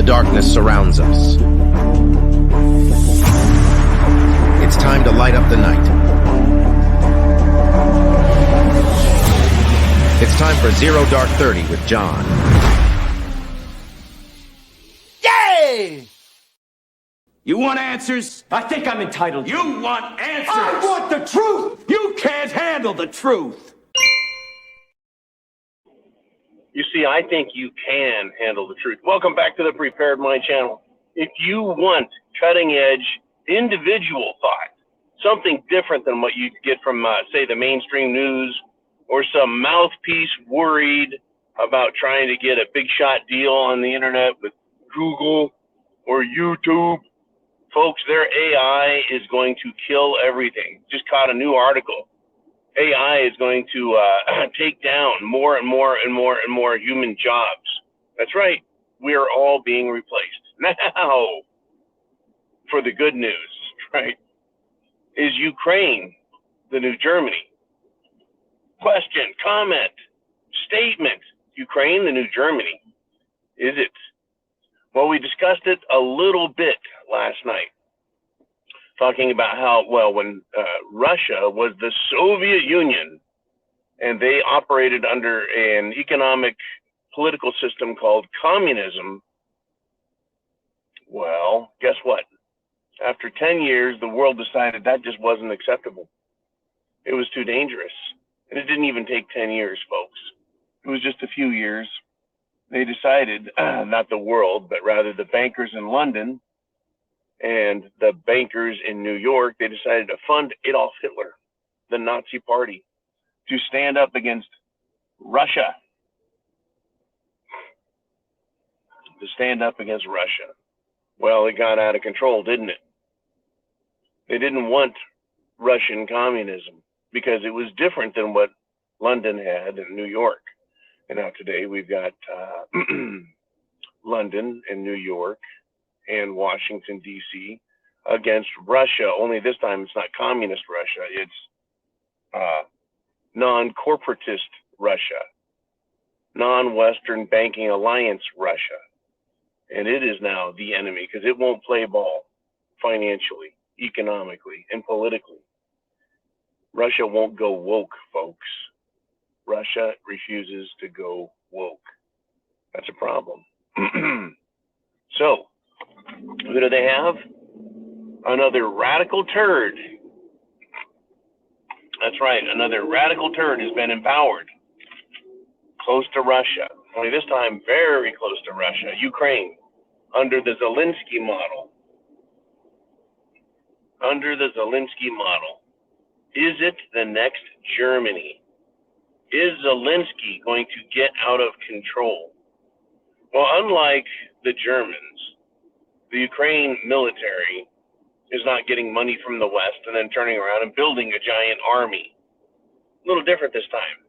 The darkness surrounds us. It's time to light up the night. It's time for Zero Dark 30 with John. Yay! You want answers? I think I'm entitled. You want answers? I want the truth! You can't handle the truth! You see, I think you can handle the truth. Welcome back to the Prepared Mind channel. If you want cutting edge individual thought, something different than what you get from, say, the mainstream news, or some mouthpiece worried about trying to get a big shot deal on the internet with Google or YouTube, folks, their AI is going to kill everything. Just caught a new article. AI is going to take down more and more and more and more human jobs. That's right. We are all being replaced. Now, for the good news, right? Is Ukraine the new Germany? Question, comment, statement. Ukraine the new Germany? Is it? Well, we discussed it a little bit last night, talking about how, well, when Russia was the Soviet Union and they operated under an economic political system called communism, well, guess what? After 10 years, the world decided that just wasn't acceptable. It was too dangerous. And it didn't even take 10 years, folks. It was just a few years. They decided, not the world, but rather the bankers in London and the bankers in New York, they decided to fund Adolf Hitler, the Nazi Party, to stand up against Russia. To stand up against Russia. Well, it got out of control, didn't it? They didn't want Russian communism because it was different than what London had in New York. And now today we've got London and New York and Washington, D.C. against Russia, only this time it's not communist Russia, it's non-corporatist Russia, non-Western banking alliance Russia. And it is now the enemy because it won't play ball financially, economically, and politically. Russia won't go woke, folks. Russia refuses to go woke. That's a problem. So, who do they have? Another radical turd. That's right, another radical turd has been empowered. Close to Russia. Only this time, very close to Russia. Ukraine, under the Zelensky model. Under the Zelensky model. Is it the next Germany? Is Zelensky going to get out of control? Well, unlike the Germans, the Ukraine military is not getting money from the West and then turning around and building a giant army. A little different this time.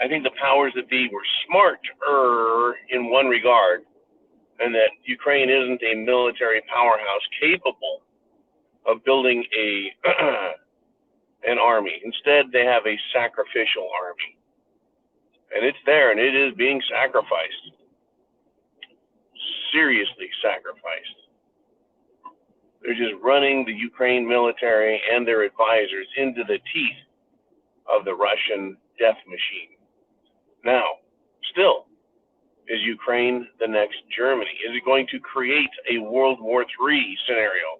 I think the powers that be were smarter in one regard, and that Ukraine isn't a military powerhouse capable of building an army. Instead, they have a sacrificial army. And it's there, and it is being sacrificed. Seriously sacrificed. They're just running the Ukraine military and their advisors into the teeth of the Russian death machine. Now, still, is Ukraine the next Germany? Is it going to create a World War III scenario,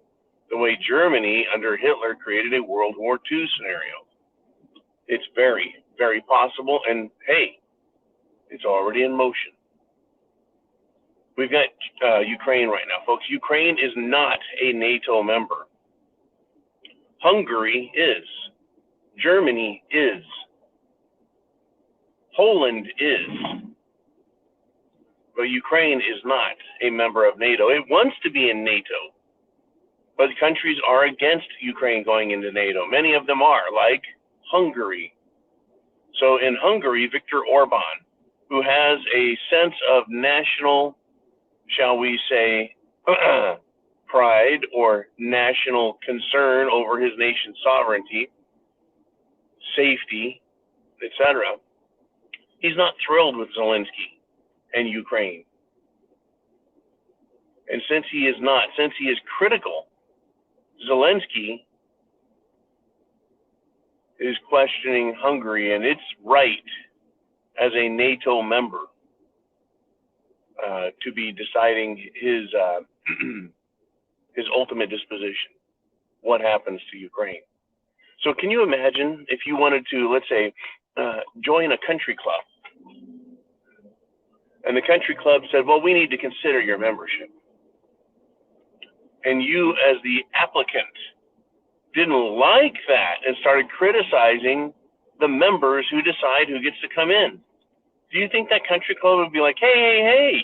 the way Germany under Hitler created a World War II scenario? It's very, very possible, and hey, it's already in motion. We've got Ukraine right now, folks. Ukraine is not a NATO member. Hungary is. Germany is. Poland is. But Ukraine is not a member of NATO. It wants to be in NATO. But countries are against Ukraine going into NATO. Many of them are, like Hungary. So in Hungary, Viktor Orban, who has a sense of national, shall we say, pride or national concern over his nation's sovereignty, safety, etc., he's not thrilled with Zelensky and Ukraine. And since he is critical, Zelensky is questioning Hungary and its right as a NATO member to be deciding his his ultimate disposition, what happens to Ukraine. So can you imagine if you wanted to, let's say, join a country club, and the country club said, well, we need to consider your membership. And you, as the applicant, didn't like that and started criticizing the members who decide who gets to come in. Do you think that country club would be like, hey,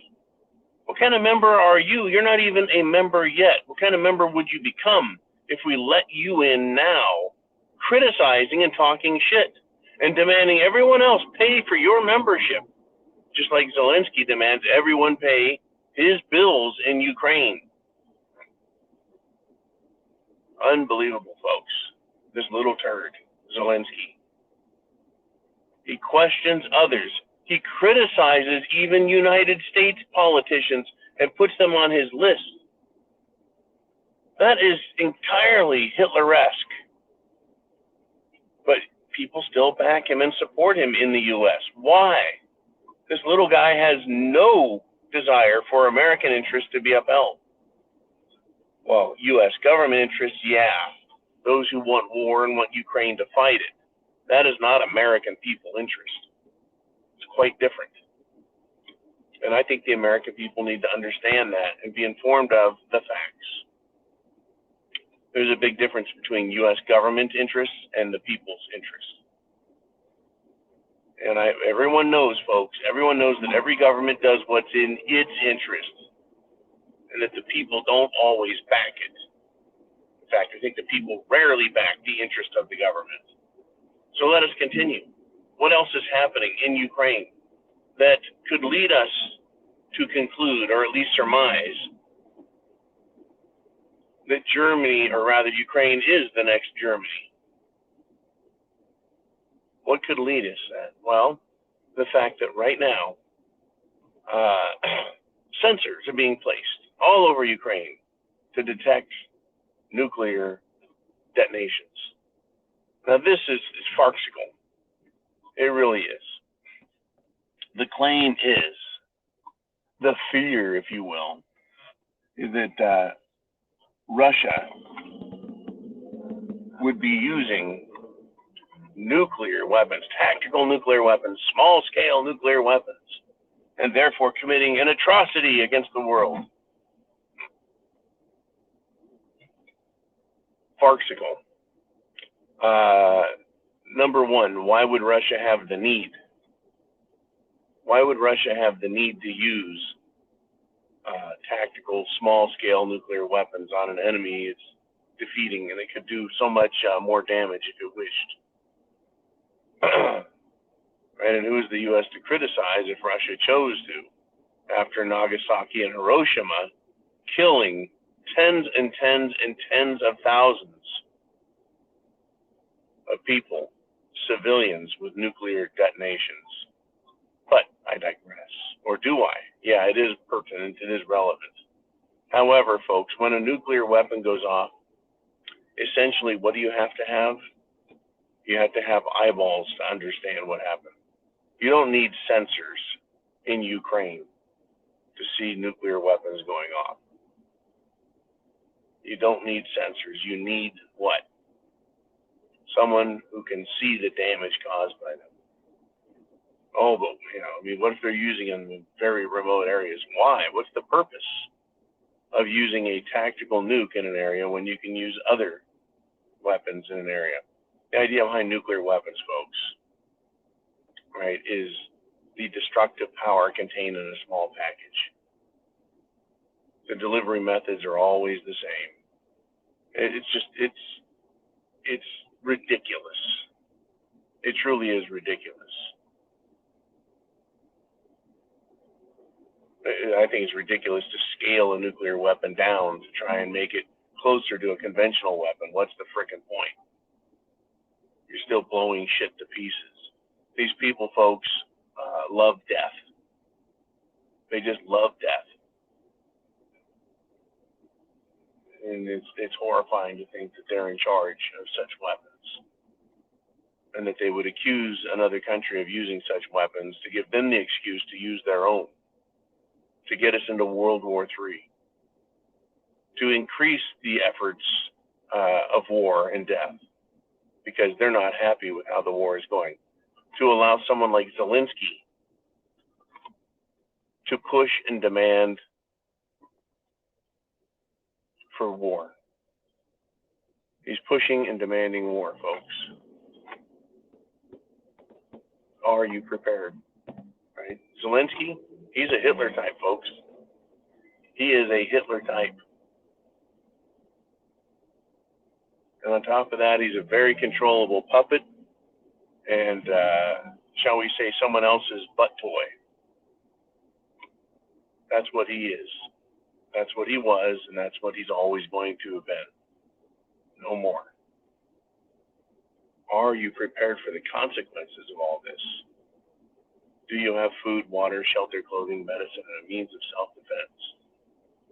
what kind of member are you? You're not even a member yet. What kind of member would you become if we let you in now, criticizing and talking shit and demanding everyone else pay for your membership, just like Zelensky demands everyone pay his bills in Ukraine? Unbelievable, folks. This little turd, Zelensky. He questions others. He criticizes even United States politicians and puts them on his list. That is entirely Hitler-esque. But people still back him and support him in the U.S. Why? This little guy has no desire for American interests to be upheld. Well, U.S. government interests, yeah. Those who want war and want Ukraine to fight it. That is not American people interest. It's quite different. And I think the American people need to understand that and be informed of the facts. There's a big difference between U.S. government interests and the people's interests. And everyone knows, folks, everyone knows that every government does what's in its interest, and that the people don't always back it. In fact, I think the people rarely back the interest of the government. So let us continue. What else is happening in Ukraine that could lead us to conclude, or at least surmise, that Germany, or rather Ukraine, is the next Germany? What could lead us to that? Well, the fact that right now, sensors are being placed all over Ukraine to detect nuclear detonations. Now, this is farcical. It really is. The claim is, the fear, if you will, is that Russia would be using nuclear weapons, tactical nuclear weapons, small-scale nuclear weapons, and therefore committing an atrocity against the world. Farcical. Number one, why would Russia have the need? Why would Russia have the need to use tactical, small-scale nuclear weapons on an enemy it's defeating, and it could do so much more damage if it wished? Right, and who is the U.S. to criticize if Russia chose to, after Nagasaki and Hiroshima, killing tens and tens and tens of thousands of people, civilians, with nuclear detonations? But I digress. Or do I? Yeah, it is pertinent, it is relevant. However, folks, when a nuclear weapon goes off, essentially what do you have to have? You have to have eyeballs to understand what happened. You don't need sensors in Ukraine to see nuclear weapons going off. You don't need sensors. You need what? Someone who can see the damage caused by them. Oh, but, what if they're using them in very remote areas? Why? What's the purpose of using a tactical nuke in an area when you can use other weapons in an area? The idea behind nuclear weapons, folks, right, is the destructive power contained in a small package. The delivery methods are always the same. It's ridiculous. It truly is ridiculous. I think it's ridiculous to scale a nuclear weapon down to try and make it closer to a conventional weapon. What's the frickin' point? You're still blowing shit to pieces. These people, folks, love death. They just love death. And it's horrifying to think that they're in charge of such weapons, and that they would accuse another country of using such weapons to give them the excuse to use their own, to get us into World War III, to increase the efforts of war and death, because they're not happy with how the war is going, to allow someone like Zelensky to push and demand for war. He's pushing and demanding war, folks. Are you prepared? Right? Zelensky, he's a Hitler type, folks. He is a Hitler type. And on top of that, he's a very controllable puppet and, shall we say, someone else's butt toy. That's what he is. That's what he was, and that's what he's always going to have been. No more. Are you prepared for the consequences of all this? Do you have food, water, shelter, clothing, medicine, and a means of self-defense?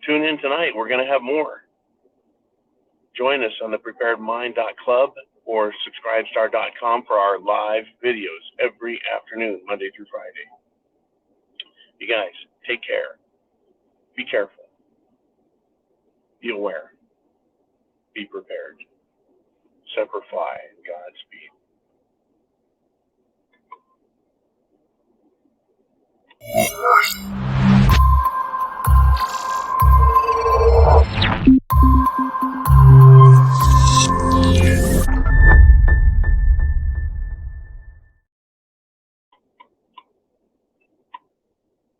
Tune in tonight. We're going to have more. Join us on thepreparedmind.club or subscribestar.com for our live videos every afternoon, Monday through Friday. You guys, take care. Be careful. Be aware. Be prepared. Semper Fi, and Godspeed.